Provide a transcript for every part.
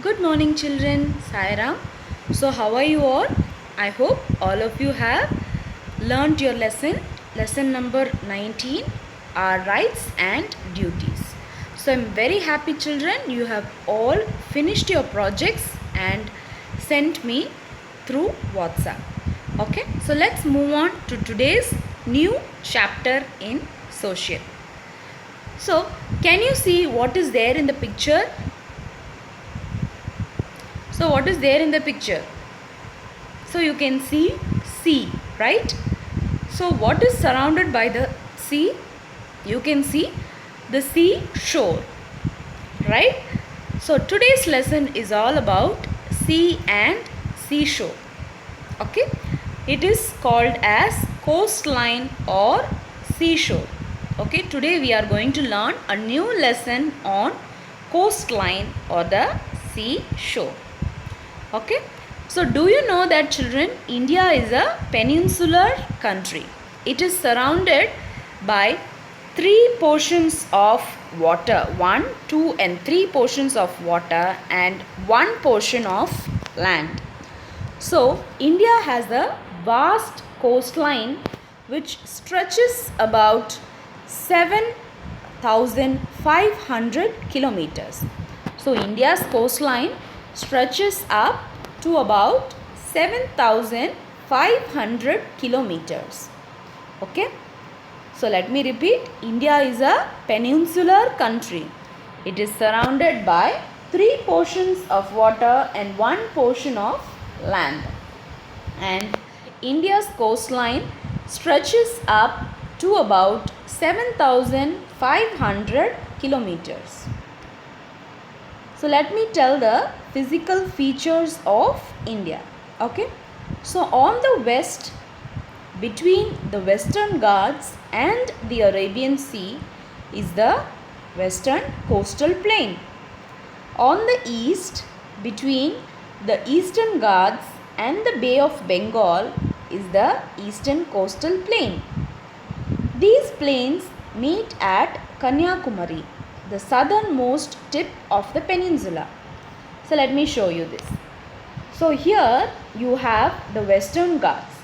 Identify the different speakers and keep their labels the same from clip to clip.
Speaker 1: Good morning, children. Sairam. So, how are you all? I hope all of you have learned your lesson number 19, our rights and duties. So, I'm very happy, children. You have all finished your projects and sent me through WhatsApp. Okay, so let's move on to today's new chapter in social. So, can you see what is there in the picture? So what is there in the picture? So you can see sea, right? So what is surrounded by the sea? You can see the sea shore, right? So today's lesson is all about sea and seashore. Okay? It is called as coastline or seashore. Okay, today we are going to learn a new lesson on coastline or the seashore. Okay, so do you know that, children, India is a peninsular country. It is surrounded by three portions of water, 1, 2 and 3 portions of water and 1 portion of land. So India has a vast coastline which stretches about 7,500 kilometers. So India's coastline stretches up to about 7,500 kilometers. Okay. So let me repeat. India is a peninsular country. It is surrounded by 3 portions of water and 1 portion of land. And India's coastline stretches up to about 7,500 kilometers. So let me tell the physical features of India. Okay. So on the west, between the Western Ghats and the Arabian Sea is the Western Coastal Plain. On the east, between the Eastern Ghats and the Bay of Bengal is the Eastern Coastal Plain. These plains meet at Kanyakumari, the southernmost tip of the peninsula. So let me show you this. So here you have the Western Ghats.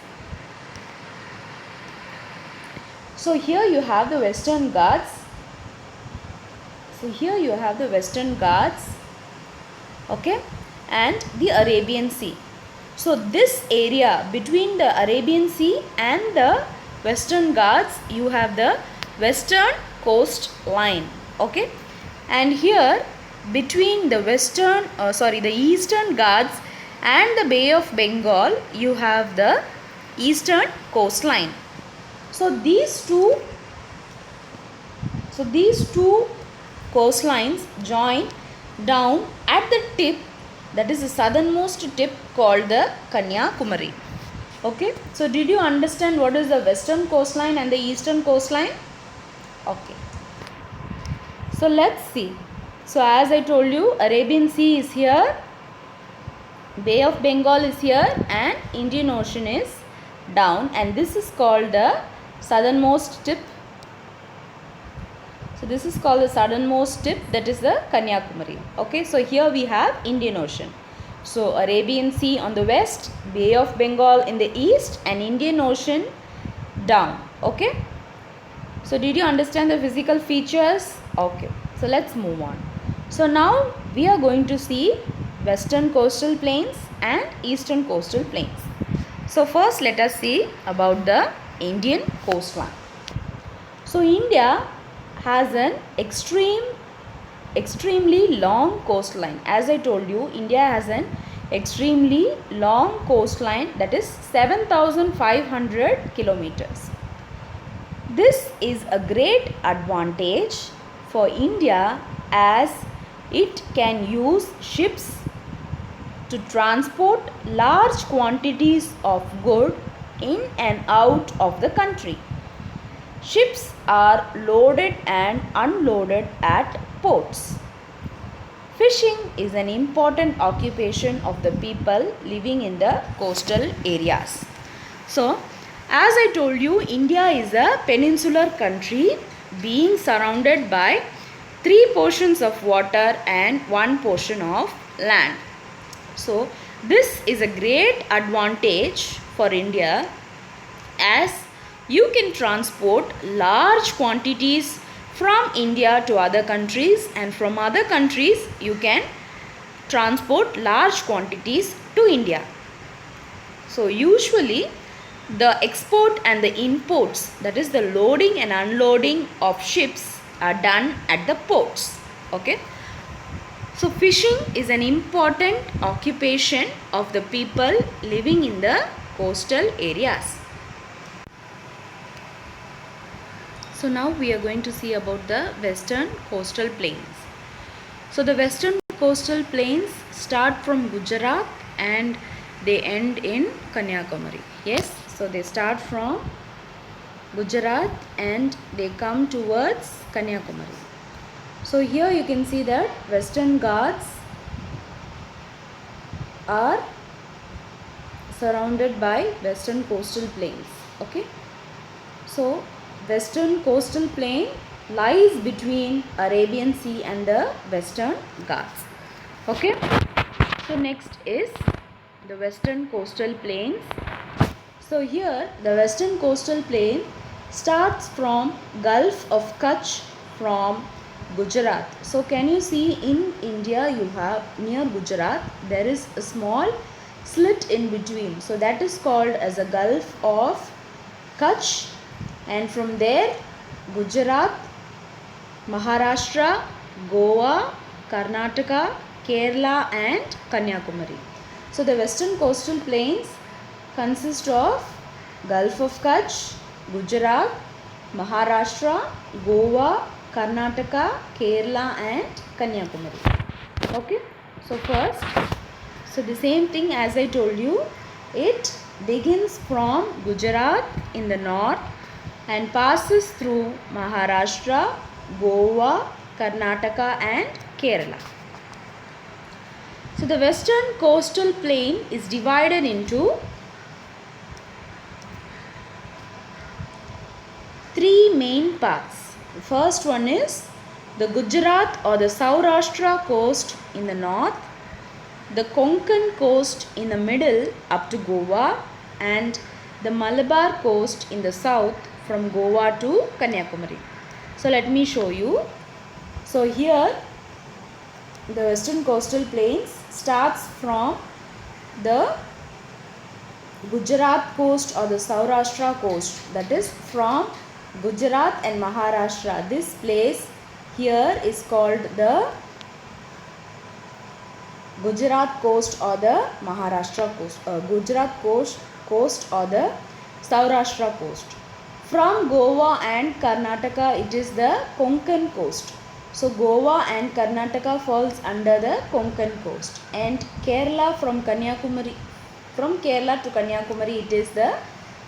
Speaker 1: So here you have the Western Ghats. Okay, and the Arabian Sea. So this area between the Arabian Sea and the Western Ghats, you have the Western Coast Line. Okay, and here between the the Eastern Ghats and the Bay of Bengal, you have the Eastern Coastline. So these two coastlines join down at the tip, that is the southernmost tip, called the Kanyakumari. Okay, so did you understand what is the western coastline and the eastern coastline? Okay, so let's see. So as I told you, Arabian Sea is here, Bay of Bengal is here, and Indian Ocean is down, and this is called the southernmost tip. So this is called the southernmost tip, that is the Kanyakumari. Okay, so here we have Indian Ocean. So Arabian Sea on the west, Bay of Bengal in the east, and Indian Ocean down. Okay, so did you understand the physical features? Okay, so let's move on. So now we are going to see western coastal plains and eastern coastal plains. So first let us see about the Indian coastline. So India has an extremely long coastline. As I told you, India has an extremely long coastline, that is 7,500 kilometers. This is a great advantage for India as it can use ships to transport large quantities of goods in and out of the country. Ships are loaded and unloaded at ports. Fishing is an important occupation of the people living in the coastal areas. So, as I told you, India is a peninsular country being surrounded by 3 portions of water and 1 portion of land. So this is a great advantage for India, as you can transport large quantities from India to other countries, and from other countries you can transport large quantities to India. So usually the export and the imports, that is the loading and unloading of ships, are done at the ports. Okay. So fishing is an important occupation of the people living in the coastal areas. So now we are going to see about the western coastal plains. So the western coastal plains start from Gujarat and they end in Kanyakumari. Yes, so they start from Gujarat and they come towards Kanyakumari. So here you can see that Western Ghats are surrounded by western coastal plains. Okay. So western coastal plain lies between Arabian Sea and the Western Ghats. Okay. So next is the western coastal plains. So here the western coastal plain starts from Gulf of Kutch from Gujarat. So can you see in India you have near Gujarat there is a small slit in between. So that is called as a Gulf of Kutch, and from there Gujarat, Maharashtra, Goa, Karnataka, Kerala and Kanyakumari. So the western coastal plains consist of Gulf of Kutch, Gujarat, Maharashtra, Goa, Karnataka, Kerala and Kanyakumari. Okay. So first, so the same thing as I told you, it begins from Gujarat in the north and passes through Maharashtra, Goa, Karnataka and Kerala. So the western coastal plain is divided into three main parts. The first one is the Gujarat or the Saurashtra coast in the north, the Konkan coast in the middle up to Goa, and the Malabar coast in the south from Goa to Kanyakumari. So let me show you. So here the western coastal plains starts from the Gujarat coast or the Saurashtra coast, that is from Gujarat and Maharashtra. This place here is called the Gujarat coast or the Maharashtra coast, Gujarat coast or the Saurashtra coast. From Goa and Karnataka it is the Konkan coast. So Goa and Karnataka falls under the Konkan coast, and Kerala from Kanyakumari, from Kerala to Kanyakumari it is the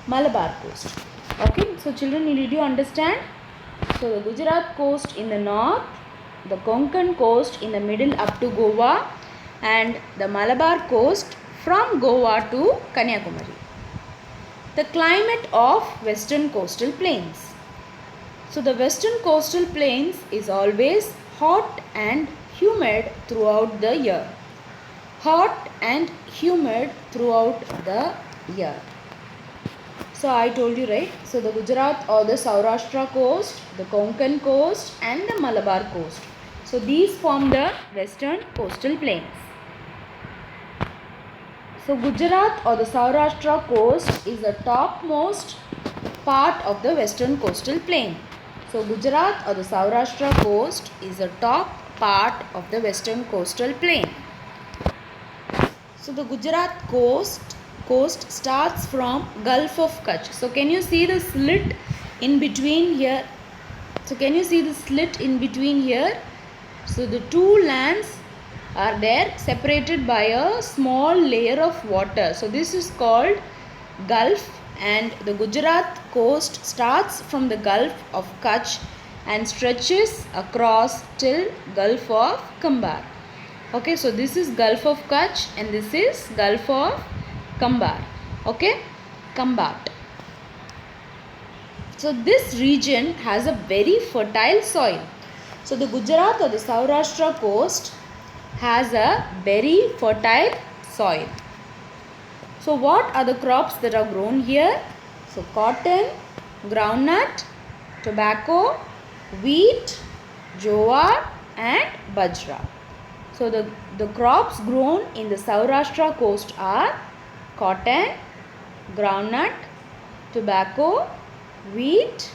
Speaker 1: Malabar coast. Okay, so children, did you understand? So the Gujarat coast in the north, the Konkan coast in the middle up to Goa, and the Malabar coast from Goa to Kanyakumari. The climate of western coastal plains. So the western coastal plains is always hot and humid throughout the year. Hot and humid throughout the year. So I told you, right? So the Gujarat or the Saurashtra coast, the Konkan coast and the Malabar coast. So these form the western coastal plains. So Gujarat or the Saurashtra coast is the topmost part of the western coastal plain. So Gujarat or the Saurashtra coast is the top part of the western coastal plain. So the Gujarat coast starts from Gulf of Kutch. So can you see the slit in between here? So can you see the slit in between here? So the two lands are there separated by a small layer of water. So this is called Gulf, and the Gujarat coast starts from the Gulf of Kutch and stretches across till Gulf of Kambar. Okay, so this is Gulf of Kutch and this is Gulf of Kambar. Okay, Kambat. So this region has a very fertile soil. So the Gujarat or the Saurashtra coast has a very fertile soil. So what are the crops that are grown here? So cotton, groundnut, tobacco, wheat, jowar and bajra. So the crops grown in the Saurashtra coast are cotton, groundnut, tobacco, wheat,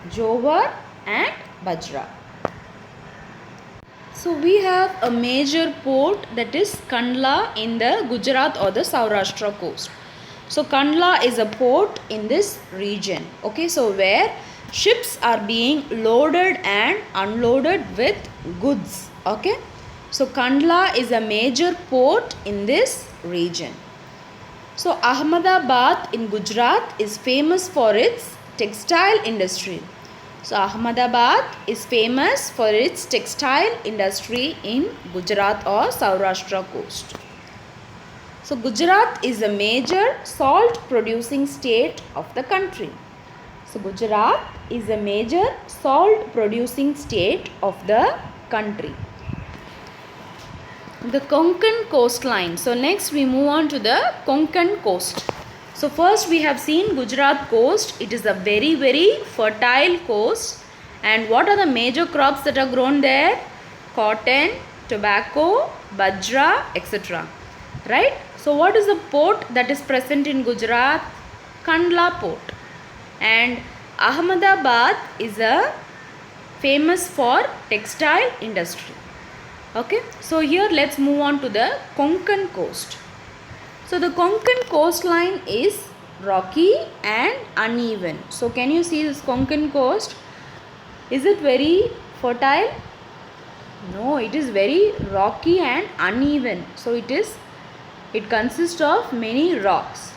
Speaker 1: jowar and bajra. So we have a major port, that is Kandla, in the Gujarat or the Saurashtra coast. So Kandla is a port in this region. Okay, so where ships are being loaded and unloaded with goods. Okay, so Kandla is a major port in this region. So Ahmedabad in Gujarat is famous for its textile industry. So Ahmedabad is famous for its textile industry in Gujarat or Saurashtra coast. So Gujarat is a major salt producing state of the country. So Gujarat is a major salt producing state of the country. The Konkan coastline. So next we move on to the Konkan coast. So first we have seen Gujarat coast. It is a very fertile coast. And what are the major crops that are grown there? Cotton, tobacco, bajra, etc. Right? So what is the port that is present in Gujarat? Kandla port. And Ahmedabad is a famous for textile industry. Okay, so here let's move on to the Konkan coast. So the Konkan coastline is rocky and uneven. So can you see this Konkan coast? Is it very fertile? No, it is very rocky and uneven. So it consists of many rocks.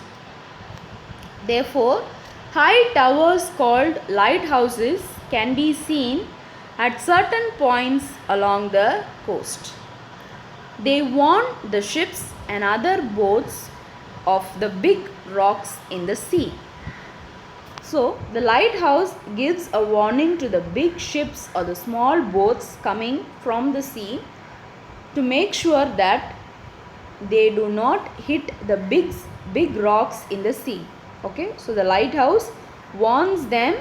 Speaker 1: Therefore, high towers called lighthouses can be seen at certain points along the coast. They warn the ships and other boats of the big rocks in the sea. So, the lighthouse gives a warning to the big ships or the small boats coming from the sea to make sure that they do not hit the big rocks in the sea. Okay, so the lighthouse warns them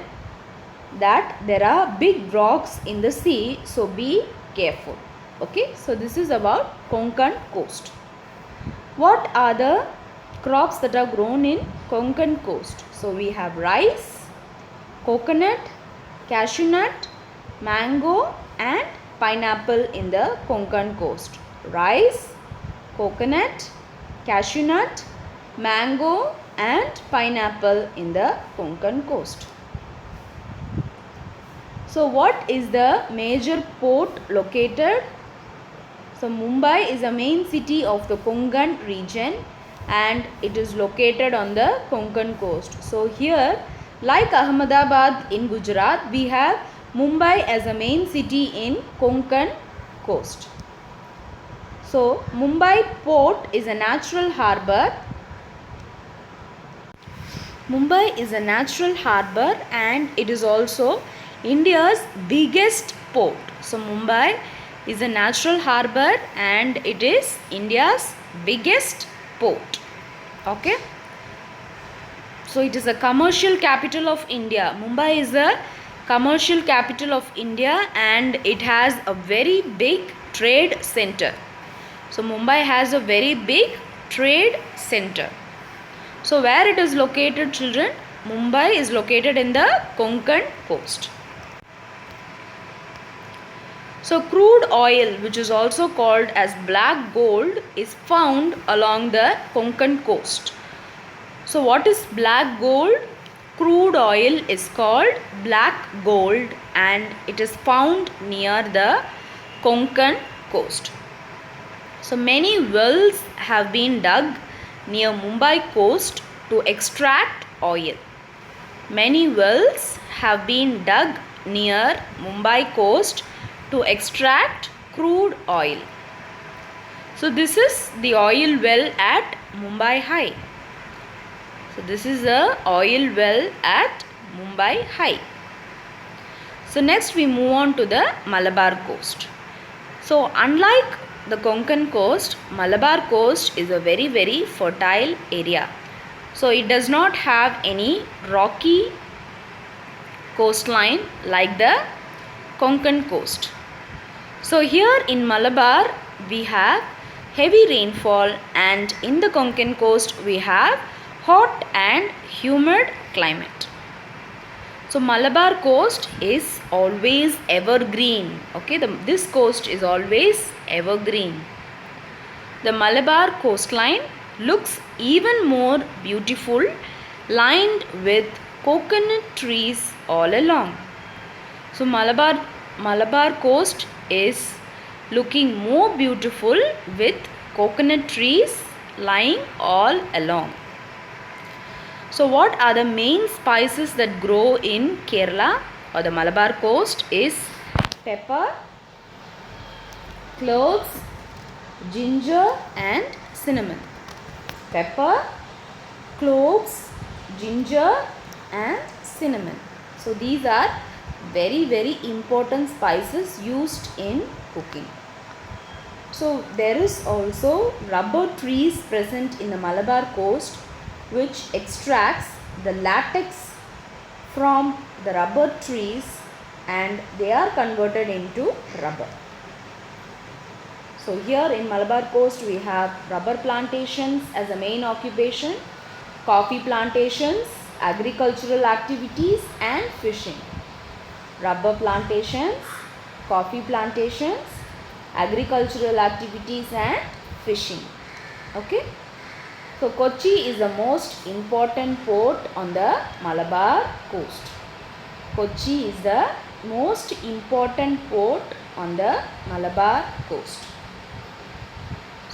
Speaker 1: that there are big rocks in the sea, so be careful. Okay, so this is about Konkan coast. What are the crops that are grown in Konkan coast? So we have rice, coconut, cashew nut, mango and pineapple in the Konkan coast. Rice, coconut, cashew nut, mango and pineapple in the Konkan coast. So what is the major port located? So Mumbai is a main city of the Konkan region and it is located on the Konkan coast. So here, like Ahmedabad in Gujarat, we have Mumbai as a main city in Konkan coast. So Mumbai port is a natural harbour. Mumbai is a natural harbour and it is also India's biggest port. So Mumbai is a natural harbour and it is India's biggest port. Okay. So it is a commercial capital of India. Mumbai is a commercial capital of India and it has a very big trade center. So Mumbai has a very big trade center. So where it is located, children? Mumbai is located in the Konkan coast. So crude oil, which is also called as black gold, is found along the Konkan coast. So what is black gold? Crude oil is called black gold and it is found near the Konkan coast. So many wells have been dug near Mumbai coast to extract oil. Many wells have been dug near Mumbai coast to extract crude oil. So this is the oil well at Mumbai High. So this is a oil well at Mumbai High. So next we move on to the Malabar coast. So unlike the Konkan coast, Malabar coast is a very, very fertile area. So it does not have any rocky coastline like the Konkan coast. So here in Malabar we have heavy rainfall, and in the Konkan coast we have hot and humid climate. So Malabar coast is always evergreen. Okay, this coast is always evergreen. The Malabar coastline looks even more beautiful, lined with coconut trees all along. So Malabar coast is looking more beautiful with coconut trees lying all along. So what are the main spices that grow in Kerala or the Malabar coast is pepper, cloves, ginger and cinnamon. Pepper, cloves, ginger and cinnamon. So these are very, very important spices used in cooking. So there is also rubber trees present in the Malabar coast, which extracts the latex from the rubber trees and they are converted into rubber. So here in Malabar coast we have rubber plantations as a main occupation, coffee plantations, agricultural activities and fishing. Rubber plantations, coffee plantations, agricultural activities and fishing. Okay. So Kochi is the most important port on the Malabar coast. Kochi is the most important port on the Malabar coast.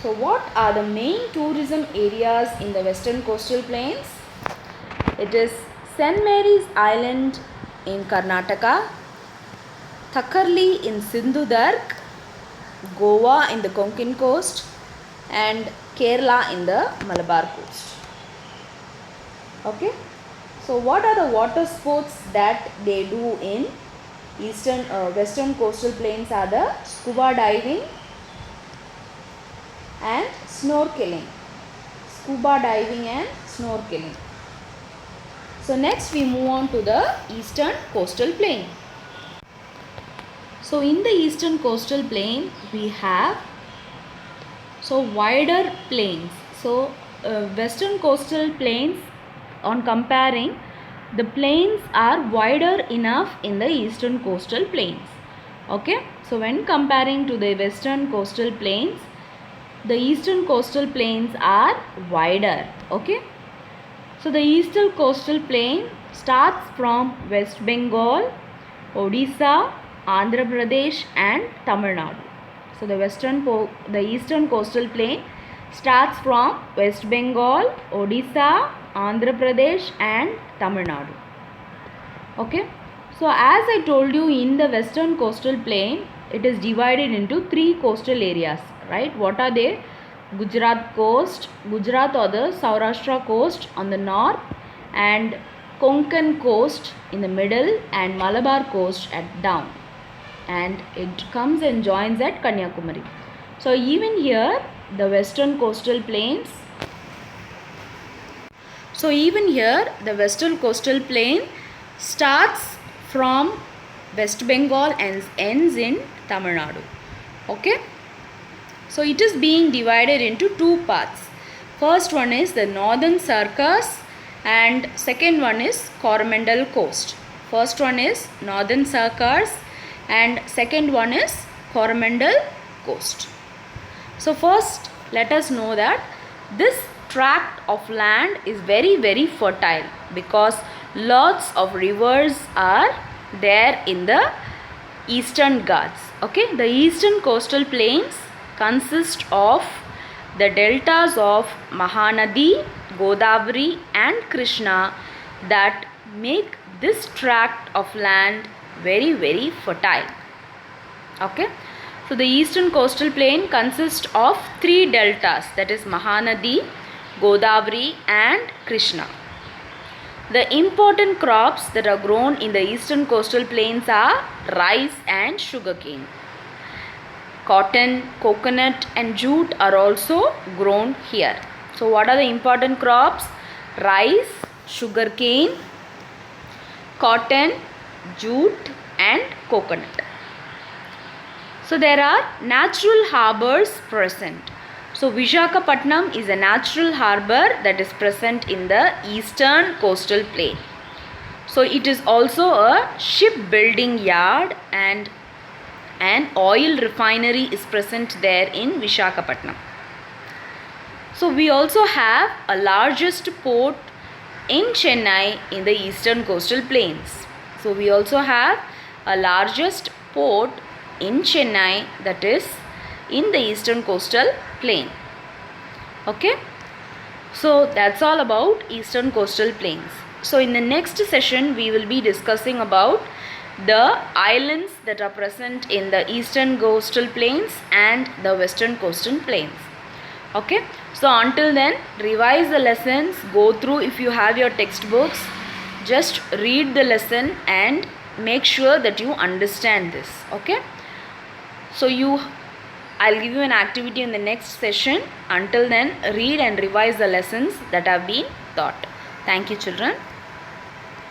Speaker 1: So what are the main tourism areas in the western coastal plains? It is St. Mary's Island in Karnataka, Thakarli in Sindhudurg, Goa in the Konkan coast and Kerala in the Malabar coast. Okay. So what are the water sports that they do in western coastal plains are the scuba diving and snorkeling. Scuba diving and snorkeling. So next we move on to the eastern coastal plain. So in the eastern coastal plain we have wider plains. So western coastal plains, on comparing, the plains are wider enough in the eastern coastal plains. Okay. So when comparing to the western coastal plains, the eastern coastal plains are wider. Okay. So the eastern coastal plain starts from West Bengal, Odisha, Andhra Pradesh and Tamil Nadu. So the eastern coastal plain starts from West Bengal, Odisha, Andhra Pradesh and Tamil Nadu. Okay. So as I told you, in the western coastal plain, it is divided into 3 coastal areas, right? What are they? Gujarat coast, Gujarat or the Saurashtra coast on the north, and Konkan coast in the middle, and Malabar coast at down, and it comes and joins at Kanyakumari. So even here the western coastal plains, starts from West Bengal and ends in Tamil Nadu. Okay. So it is being divided into 2 parts. First one is the northern circus and second one is Coromandel coast. First one is northern circus and second one is Coromandel coast. So first let us know that this tract of land is very, very fertile because lots of rivers are there in the eastern Ghats. Okay, the eastern coastal plains consist of the deltas of Mahanadi, Godavari and Krishna that make this tract of land very, very fertile. Okay. So the eastern coastal plain consists of 3 deltas, that is Mahanadi, Godavari and Krishna. The important crops that are grown in the eastern coastal plains are rice and sugarcane. Cotton, coconut and jute are also grown here. So what are the important crops? Rice, sugarcane, cotton, jute and coconut. So there are natural harbors present. So Visakhapatnam is a natural harbor that is present in the eastern coastal plain. So it is also a shipbuilding yard and an oil refinery is present there in Visakhapatnam. So we also have a largest port in Chennai in the eastern coastal plains. So we also have a largest port in Chennai, that is in the eastern coastal plain. Okay. So that's all about eastern coastal plains. So in the next session we will be discussing about the islands that are present in the eastern coastal plains and the western coastal plains. Okay. So until then, revise the lessons, go through if you have your textbooks, just read the lesson and make sure that you understand this. Okay. So I'll give you an activity in the next session. Until then, read and revise the lessons that have been taught. Thank you, children.